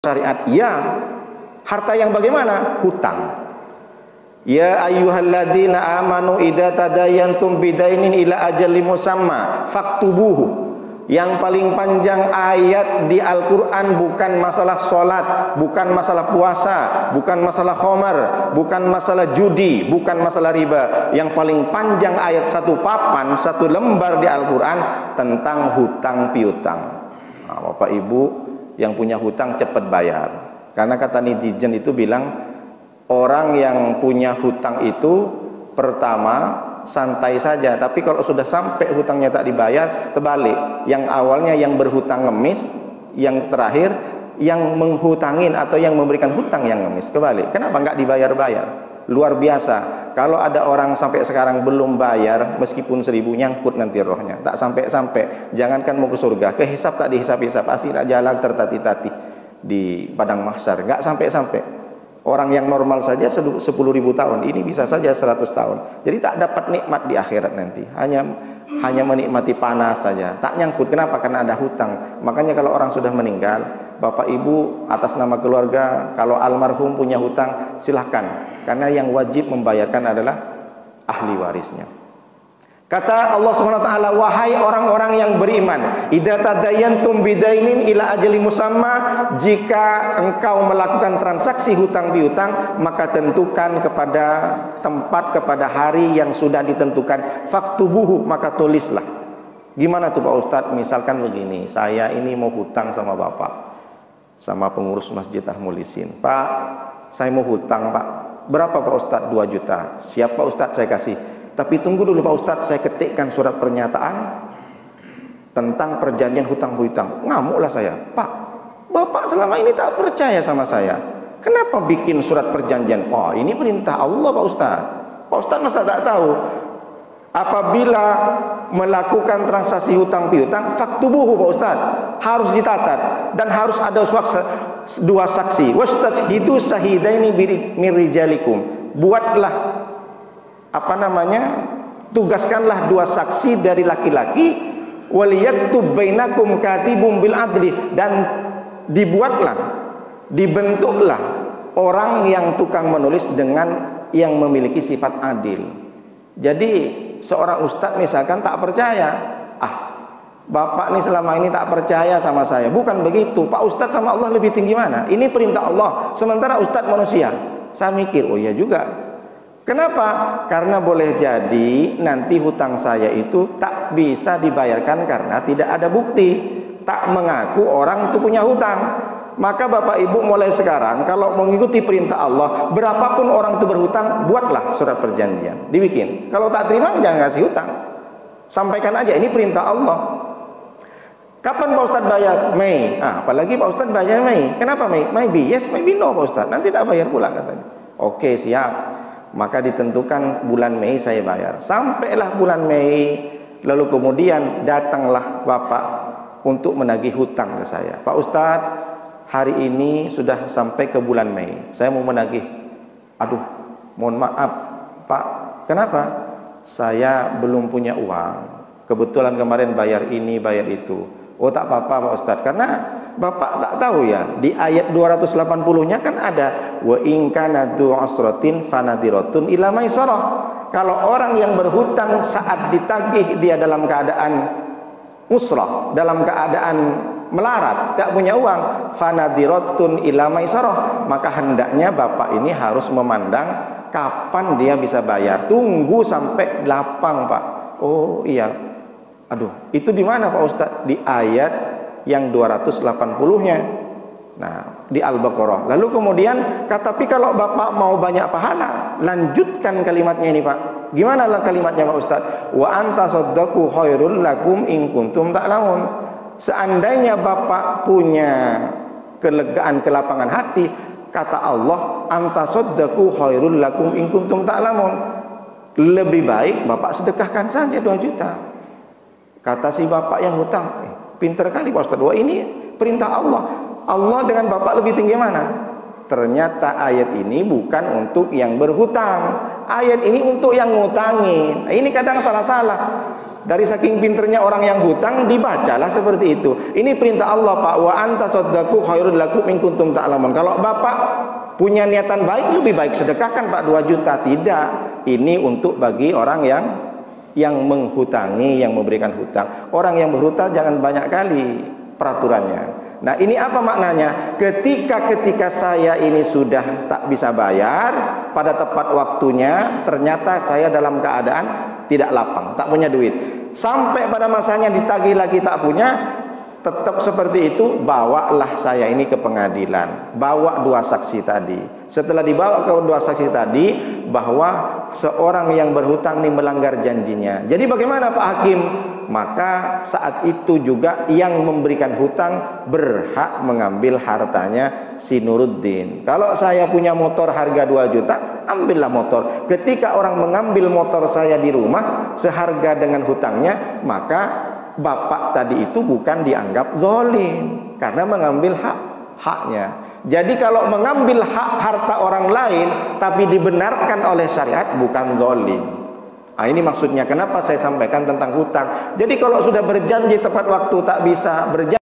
syariat. Ya, harta yang bagaimana? Hutang. Ya ayyuhalladzina amanu idza tadayantum bidainin ila ajalin musamma faktubuhu. Yang paling panjang ayat di Al-Quran bukan masalah sholat, bukan masalah puasa, bukan masalah khamar, bukan masalah judi, bukan masalah riba. Yang paling panjang ayat satu papan, satu lembar di Al-Quran tentang hutang piutang. Nah, Bapak Ibu yang punya hutang cepat bayar. Karena kata netizen itu bilang, orang yang punya hutang itu pertama santai saja, tapi kalau sudah sampai hutangnya tak dibayar, terbalik. Yang awalnya yang berhutang ngemis, yang terakhir yang menghutangin atau yang memberikan hutang yang ngemis, kebalik. Kenapa nggak dibayar-bayar? Luar biasa. Kalau ada orang sampai sekarang belum bayar, meskipun 1000 nyangkut nanti rohnya, tak sampai-sampai. Jangankan mau ke surga, ke hisab tak dihisab-hisab, pasti tak jalan tertati-tati di padang mahsyar, nggak sampai-sampai. Orang yang normal saja 10.000 tahun, ini bisa saja 100 tahun. Jadi tak dapat nikmat di akhirat nanti. Hanya menikmati panas saja. Tak nyangkut. Kenapa? Karena ada hutang. Makanya kalau orang sudah meninggal, Bapak Ibu atas nama keluarga, kalau almarhum punya hutang, silahkan. Karena yang wajib membayarkan adalah ahli warisnya. Kata Allah Subhanahu wa taala, wahai orang-orang yang beriman, idza tadayantum bidainin ila ajali musamma, jika engkau melakukan transaksi hutang piutang, maka tentukan kepada tempat, kepada hari yang sudah ditentukan, faktubuhu, maka tulislah. Gimana tuh Pak Ustadz? Misalkan begini, saya ini mau hutang sama Bapak, sama pengurus Masjid Ahmulisin. Pak, saya mau hutang Pak. Berapa Pak Ustadz? 2 juta. Siap Pak Ustadz, saya kasih. Tapi tunggu dulu Pak Ustadz, saya ketikkan surat pernyataan tentang perjanjian hutang piutang. Ngamuklah saya. Pak, Bapak selama ini tak percaya sama saya. Kenapa bikin surat perjanjian? Oh, ini perintah Allah Pak Ustadz. Pak Ustadz masa tak tahu? Apabila melakukan transaksi hutang piutang, faktubuhu Pak Ustadz, harus ditatat dan harus ada 2 saksi. Wastashhidu sahidaini min rijalikum. Buatlah tugaskanlah 2 saksi dari laki-laki, waliyaktub bainakum katibum bil adli, dan dibentuklah orang yang tukang menulis dengan yang memiliki sifat adil. Jadi seorang ustadz misalkan tak percaya, Bapak nih selama ini tak percaya sama saya. Bukan begitu, Pak Ustadz sama Allah lebih tinggi mana? Ini perintah Allah, sementara ustadz manusia. Saya mikir, oh iya juga. Kenapa? Karena boleh jadi nanti hutang saya itu tak bisa dibayarkan karena tidak ada bukti, tak mengaku orang itu punya hutang. Maka Bapak Ibu mulai sekarang kalau mengikuti perintah Allah, berapapun orang itu berhutang, buatlah surat perjanjian, dibikin. Kalau tak terima jangan kasih hutang, sampaikan aja ini perintah Allah. Kapan Pak Ustadz bayar? Mei. Apalagi Pak Ustadz bayar Mei. Kenapa Mei? Maybe yes, maybe no Pak Ustadz. Nanti tak bayar pula katanya. Oke, siap. Maka ditentukan bulan Mei saya bayar. Sampailah bulan Mei, lalu kemudian datanglah Bapak untuk menagih hutang ke saya. Pak Ustadz, hari ini sudah sampai ke bulan Mei, saya mau menagih. Aduh, mohon maaf Pak, kenapa? Saya belum punya uang, kebetulan kemarin bayar ini, bayar itu. Oh tak apa-apa Pak Ustadz, karena Bapak tak tahu ya, di ayat 280-nya kan ada wa in kana dzu usratin fanadiratun ila maisarah. Kalau orang yang berhutang saat ditagih dia dalam keadaan usrah, dalam keadaan melarat, tak punya uang, fanadiratun ila maisarah, maka hendaknya Bapak ini harus memandang kapan dia bisa bayar. Tunggu sampai lapang Pak. Oh iya. Aduh, itu di mana Pak Ustadz? Di ayat yang 280-nya. Nah, di Al-Baqarah. Lalu kemudian tapi kalau Bapak mau banyak pahala, lanjutkan kalimatnya ini Pak. Gimana lah kalimatnya Pak Ustadz? Wa anta saddaqu khairul lakum in kuntum ta'lamun. Seandainya Bapak punya kelegaan, kelapangan hati, kata Allah, anta saddaqu khairul lakum in kuntum ta'lamun. Lebih baik Bapak sedekahkan saja 2 juta. Kata si Bapak yang hutang, pinter kali Pak Ustadz. Wah, ini perintah Allah. Allah dengan Bapak lebih tinggi mana? Ternyata ayat ini bukan untuk yang berhutang. Ayat ini untuk yang ngutangin. Nah, ini kadang salah-salah. Dari saking pinternya orang yang hutang, dibacalah seperti itu. Ini perintah Allah, Pak. Wa anta saddaqu khairul lakum in kuntum ta'lamun. Kalau Bapak punya niatan baik, lebih baik sedekahkan Pak 2 juta. Tidak. Ini untuk bagi orang yang menghutangi, yang memberikan hutang. Orang yang berhutang jangan banyak kali peraturannya. Nah, ini apa maknanya? Ketika saya ini sudah tak bisa bayar pada tepat waktunya, ternyata saya dalam keadaan tidak lapang, tak punya duit. Sampai pada masanya ditagih lagi tak punya, tetap seperti itu, bawalah saya ini ke pengadilan. Bawa 2 saksi tadi. Setelah dibawa ke 2 saksi tadi, bahwa seorang yang berhutang ini melanggar janjinya. Jadi bagaimana Pak Hakim? Maka saat itu juga yang memberikan hutang berhak mengambil hartanya si Nuruddin. Kalau saya punya motor harga 2 juta, ambillah motor. Ketika orang mengambil motor saya di rumah seharga dengan hutangnya, maka bapak tadi itu bukan dianggap zalim karena mengambil haknya. Jadi kalau mengambil hak harta orang lain tapi dibenarkan oleh syariat, bukan zalim. Nah, ini maksudnya kenapa saya sampaikan tentang hutang. Jadi kalau sudah berjanji tepat waktu tak bisa berjanji